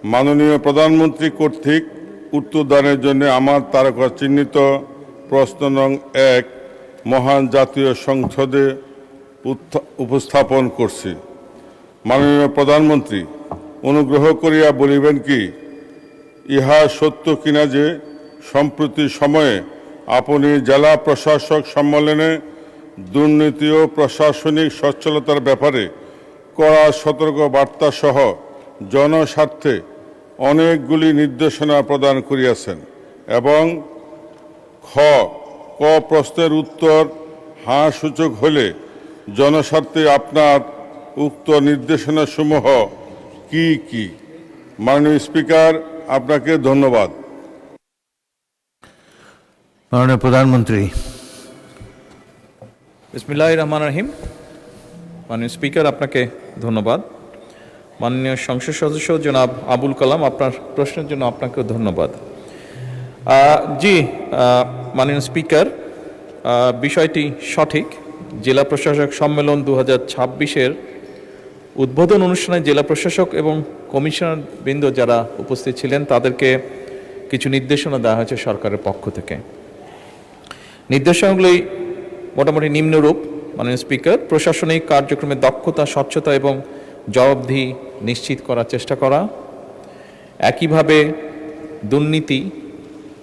মাননীয় প্রধানমন্ত্রী কর্তৃক উত্তরদানের জন্য আমার তারকা চিহ্নিত প্রশ্ন নং 1 মহান জাতীয় সংসদে উপস্থাপন করছি। মাননীয় প্রধানমন্ত্রী, অনুগ্রহ করিয়া বলিবেন কি, ইহা সত্য কিনা যে সম্প্রতি সময়ে আপনি জেলা প্রশাসক সম্মেলনে দুর্নীতি ও প্রশাসনিক সচ্ছলতার ব্যাপারে কড়া সতর্ক বার্তা সহ জনস্বার্থে অনেকগুলি নির্দেশনা প্রদান করিয়াছেন এবং ক প্রশ্নের উত্তর হাঁ সূচক হলে জনস্বার্থে আপনার উক্ত নির্দেশনাসমূহ কি কি? মাননীয় স্পিকার, আপনাকে ধন্যবাদ। মাননীয় প্রধানমন্ত্রী। বিসমিল্লাহির রহমানির রহিম। মাননীয় স্পিকার, আপনাকে ধন্যবাদ। মাননীয় সংসদ সদস্য জনাব আবুল কালাম, আপনার প্রশ্নের জন্য আপনাকেও ধন্যবাদ। মাননীয় স্পিকার, বিষয়টি সঠিক। জেলা প্রশাসক সম্মেলন 2026-এর উদ্বোধন অনুষ্ঠানে জেলা প্রশাসক এবং কমিশনার বৃন্দ যারা উপস্থিত ছিলেন তাদেরকে কিছু নির্দেশনা দেওয়া হয়েছে সরকারের পক্ষ থেকে। নির্দেশনাগুলি মোটামুটি নিম্নরূপ। মাননীয় স্পিকার, প্রশাসনিক কার্যক্রমে দক্ষতা, স্বচ্ছতা এবং জবাবদিহি নিশ্চিত করার চেষ্টা করা। একইভাবে দুর্নীতি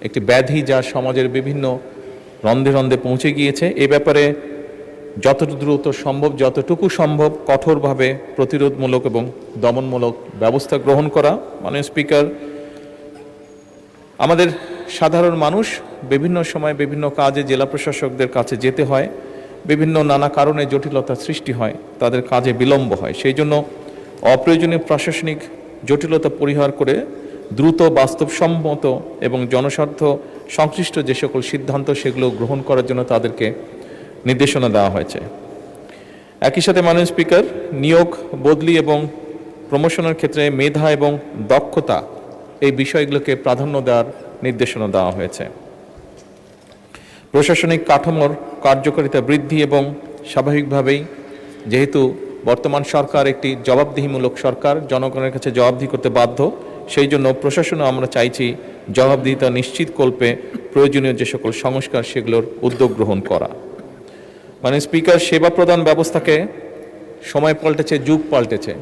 একটি ব্যাধি যা সমাজের বিভিন্ন রন্ধে রন্ধে পৌঁছে গিয়েছে, এ ব্যাপারে যত দ্রুত সম্ভব, যতটুকু সম্ভব কঠোরভাবে প্রতিরোধমূলক এবং দমনমূলক ব্যবস্থা গ্রহণ করা। মাননীয় স্পিকার, আমাদের সাধারণ মানুষ বিভিন্ন সময় বিভিন্ন কাজে জেলা প্রশাসকদের কাছে যেতে হয়, বিভিন্ন নানা কারণে জটিলতার সৃষ্টি হয়, তাদের কাজে বিলম্ব হয়। সেই জন্য অপ্রয়োজনীয় প্রশাসনিক জটিলতা পরিহার করে দ্রুত, বাস্তবসম্মত এবং জনস্বার্থ সংশ্লিষ্ট যে সকল সিদ্ধান্ত সেগুলো গ্রহণ করার জন্য তাদেরকে নির্দেশনা দেওয়া হয়েছে। একই সাথে মাননীয় স্পিকার, নিয়োগ, বদলি এবং প্রমোশনের ক্ষেত্রে মেধা এবং দক্ষতা এই বিষয়গুলোকে প্রাধান্য দেওয়ার নির্দেশনা দেওয়া হয়েছে। প্রশাসনিক কাঠামোর কার্যকারিতা বৃদ্ধি এবং স্বাভাবিকভাবেই যেহেতু বর্তমান সরকার একটি জবাবদিহিমূলক সরকার, জনগণের কাছে জবাবদিহি করতে বাধ্য, সেই জন্য প্রশাসনে আমরা চাইছি জবাবদিহিতা নিশ্চিতকল্পে প্রয়োজনীয় যে সকল সংস্কার সেগুলোর উদ্যোগ গ্রহণ করা। মানে স্পিকার, সেবা প্রদান ব্যবস্থাকে সময় পাল্টেছে, যুগ পাল্টেছে।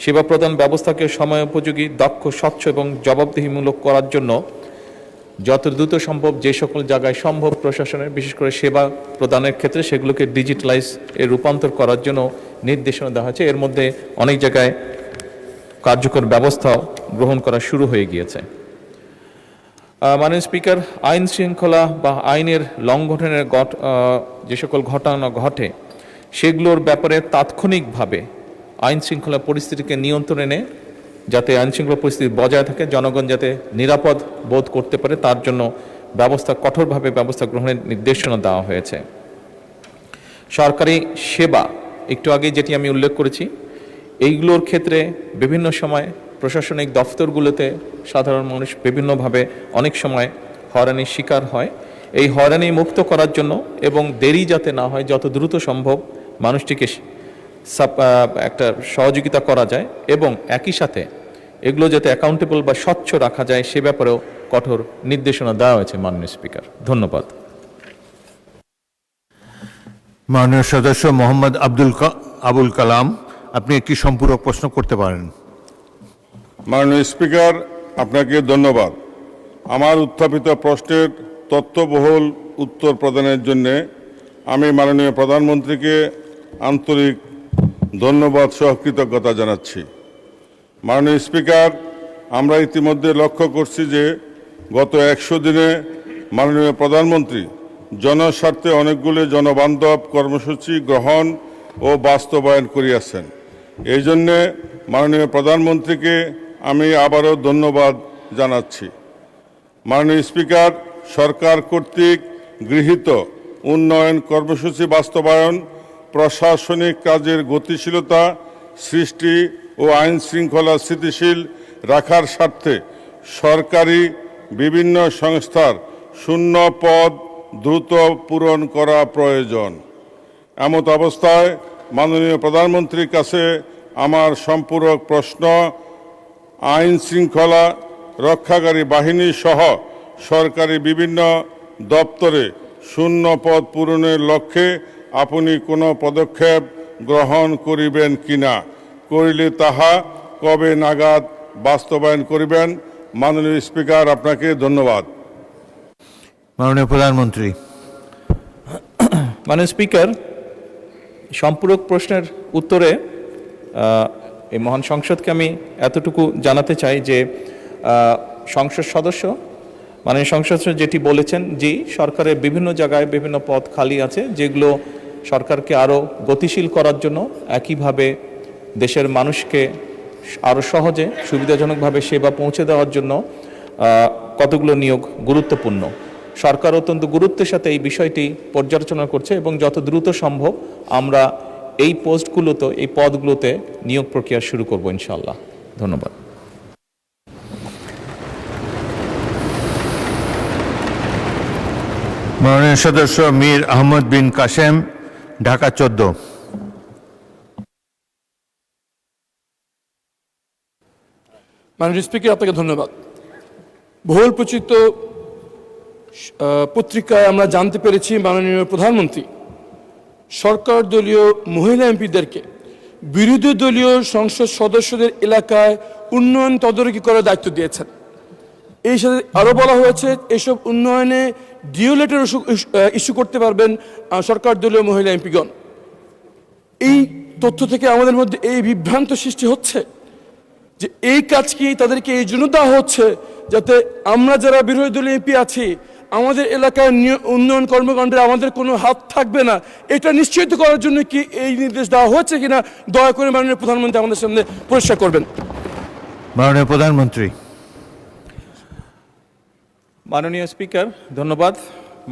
সেবা প্রদান ব্যবস্থাকে সময় উপযোগী, দক্ষ, স্বচ্ছ এবং জবাবদিহিমূলক করার জন্য যত দ্রুত সম্ভব যে সকল জায়গায় সম্ভব প্রশাসনের, বিশেষ করে সেবা প্রদানের ক্ষেত্রে সেগুলোকে ডিজিটালাইজ এর রূপান্তর করার জন্য নির্দেশনা দেওয়া হয়েছে। এর মধ্যে অনেক জায়গায় কার্যকর ব্যবস্থাও গ্রহণ করা শুরু হয়ে গিয়েছে। মাননীয় স্পিকার, আইন শৃঙ্খলা বা আইনের লঙ্ঘনের যে সকল ঘটনা ঘটে সেগুলোর ব্যাপারে তাৎক্ষণিকভাবে আইন শৃঙ্খলা পরিস্থিতিকে নিয়ন্ত্রণে এনে যাতে আইন শৃঙ্খলা পরিস্থিতি বজায় থাকে, জনগণ যাতে নিরাপদ বোধ করতে পারে তার জন্য কঠোরভাবে ব্যবস্থা গ্রহণের নির্দেশনা দেওয়া হয়েছে। সরকারি সেবা, একটু আগে যেটি আমি উল্লেখ করেছি, এইগুলোর ক্ষেত্রে বিভিন্ন সময় প্রশাসনিক দফতরগুলোতে সাধারণ মানুষ বিভিন্নভাবে অনেক সময় হয়রানির শিকার হয়। এই হয়রানি মুক্ত করার জন্য এবং দেরি যাতে না হয়, যত দ্রুত সম্ভব মানুষটিকে একটা সহযোগিতা করা যায় এবং একই সাথে এগুলো যাতে অ্যাকাউন্টেবল বা স্বচ্ছ রাখা যায় সে ব্যাপারেও কঠোর নির্দেশনা দেওয়া হয়েছে। মাননীয় স্পিকার, ধন্যবাদ। মাননীয় সদস্য মোহাম্মদ আবুল কালাম, আপনি একটি সম্পূরক প্রশ্ন করতে পারেন। মাননীয় স্পিকার, আপনাকে ধন্যবাদ। আমার উত্থাপিত প্রশ্নের তথ্যবহুল উত্তর প্রদানের জন্য আমি মাননীয় প্রধানমন্ত্রীকে আন্তরিক ধন্যবাদ সহ কৃতজ্ঞতা জানাচ্ছি। মাননীয় স্পিকার, আমরা ইতিমধ্যে লক্ষ্য করছি যে গত 100 দিনে মাননীয় প্রধানমন্ত্রী জনস্বার্থে অনেকগুলি জনবান্ধব কর্মসূচি গ্রহণ ও বাস্তবায়ন করিয়াছেন। এই জন্যে মাননীয় প্রধানমন্ত্রীকে আমি আবারও ধন্যবাদ জানাচ্ছি। মাননীয় স্পিকার, সরকার কর্তৃক গৃহীত উন্নয়ন কর্মসূচি বাস্তবায়ন, প্রশাসনিক কাজের গতিশীলতা সৃষ্টি ও আইন শৃঙ্খলা স্থিতিশীল রাখার স্বার্থে সরকারি বিভিন্ন সংস্থার শূন্য পদ দ্রুত পূরণ করা প্রয়োজন। এমত অবস্থায় মাননীয় প্রধানমন্ত্রীর কাছে আমার সম্পূরক প্রশ্ন, আইন শৃঙ্খলা রক্ষাকারী বাহিনী সহ সরকারি বিভিন্ন দপ্তরে শূন্য পদ পূরণের লক্ষ্যে আপনি কোনো পদক্ষেপ গ্রহণ করিবেন কিনা, করিলে তাহা কবে নাগাদ বাস্তবায়ন করিবেন? মাননীয় স্পিকার, আপনাকে ধন্যবাদ। মাননীয় প্রধানমন্ত্রী। মাননীয় স্পিকার, সম্পূরক প্রশ্নের উত্তরে এই মহান সংসদকে আমি এতটুকু জানাতে চাই যে সংসদ সদস্য মাননীয় সংসদ সদস্য যেটি বলেছেন, জি, সরকারের বিভিন্ন জায়গায় বিভিন্ন পদ খালি আছে, যেগুলো সরকারকে আরও গতিশীল করার জন্য, একইভাবে দেশের মানুষকে আরও সহজে সুবিধাজনকভাবে সেবা পৌঁছে দেওয়ার জন্য কতগুলো নিয়োগ গুরুত্বপূর্ণ। সরকার অত্যন্ত গুরুত্বের সাথে এই বিষয়টি পর্যালোচনা করছে এবং যত দ্রুত সম্ভব আমরা এই পোস্টগুলোতে, এই পদগুলোতে নিয়োগ প্রক্রিয়া শুরু করব ইনশাআল্লাহ। ধন্যবাদ। মাননীয় সদস্য মীর আহমদ বিন কাসেম, ঢাকা 14। মাননীয় স্পিকার, আপনাকে ধন্যবাদ। বহুল প্রচিত পত্রিকায় আমরা জানতে পেরেছি মাননীয় প্রধানমন্ত্রী সরকার দলীয় মহিলা এমপিদেরকে বিরোধী দলীয় সংসদ সদস্যদের এলাকায় উন্নয়ন তদারকি করার দায়িত্ব দিয়েছেন। এই সাথে আরও বলা হয়েছে এসব উন্নয়নে ডিও লেটার ইস্যু করতে পারবেন সরকার দলীয় মহিলা এমপিগণ। এই তথ্য থেকে আমাদের মধ্যে এই বিভ্রান্ত সৃষ্টি হচ্ছে যে এই কাজ কি তাদেরকে এই জন্য দেওয়া হচ্ছে যাতে আমরা যারা বিরোধী দলীয় এমপি আছি আমাদের এলাকার উন্নয়ন কর্মকাণ্ডে আমাদের কোনো হাত থাকবে না, এটা নিশ্চিত করার জন্য কি এই নির্দেশ দেওয়া হচ্ছে কিনা দয়া করে মাননীয় প্রধানমন্ত্রী আমাদের সামনে পরিষ্কার করবেন। মাননীয় প্রধানমন্ত্রী। মাননীয় স্পিকার, ধন্যবাদ।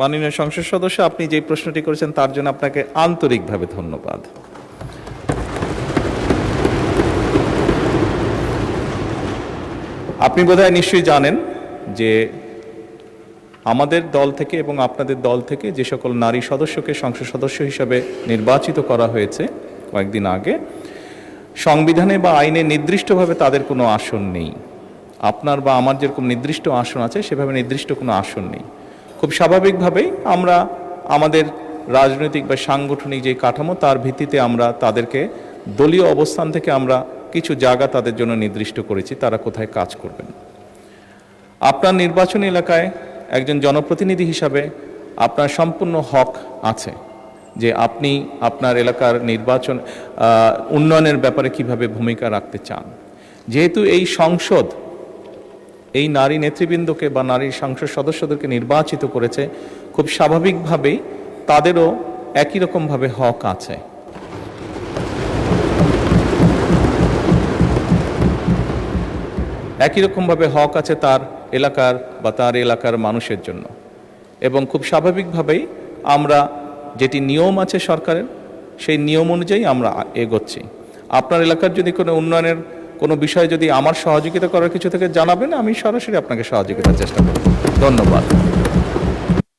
মাননীয় সংসদ সদস্য, আপনি যে প্রশ্নটি করেছেন তার জন্য আপনাকে আন্তরিকভাবে ধন্যবাদ। আপনি বোধহয় নিশ্চয়ই জানেন যে আমাদের দল থেকে এবং আপনাদের দল থেকে যে সকল নারী সদস্যকে সংসদ সদস্য হিসাবে নির্বাচিত করা হয়েছে কয়েকদিন আগে, সংবিধানে বা আইনে নির্দিষ্টভাবে তাদের কোনো আসন নেই। আপনার বা আমার যেরকম নির্দিষ্ট আসন আছে সেভাবে নির্দিষ্ট কোনো আসন নেই। খুব স্বাভাবিকভাবেই আমরা আমাদের রাজনৈতিক বা সাংগঠনিক যে কাঠামো তার ভিত্তিতে আমরা তাদেরকে দলীয় অবস্থান থেকে আমরা কিছু জায়গা তাদের জন্য নির্দিষ্ট করেছি, তারা কোথায় কাজ করবেন। আপনার নির্বাচনী এলাকায় একজন জনপ্রতিনিধি হিসাবে আপনার সম্পূর্ণ হক আছে যে আপনি আপনার এলাকার নির্বাচন উন্নয়নের ব্যাপারে কিভাবে ভূমিকা রাখতে চান। যেহেতু এই সংসদ এই নারী নেতৃবৃন্দকে বা নারী সংসদ সদস্যদেরকে নির্বাচিত করেছে, খুব স্বাভাবিকভাবেই তাদেরও একই রকমভাবে হক আছে। একই রকমভাবে হক আছে তার এলাকার বা তার এলাকার মানুষের জন্য, এবং খুব স্বাভাবিকভাবেই আমরা যেটি নিয়ম আছে সরকারের সেই নিয়ম অনুযায়ী আমরা এগোচ্ছি। আপনার এলাকার যদি কোনো উন্নয়নের কোনো বিষয় যদি আমার সহযোগিতা করার কিছু থেকে জানাবেন, আমি সরাসরি আপনাকে সহযোগিতার চেষ্টা করব। ধন্যবাদ।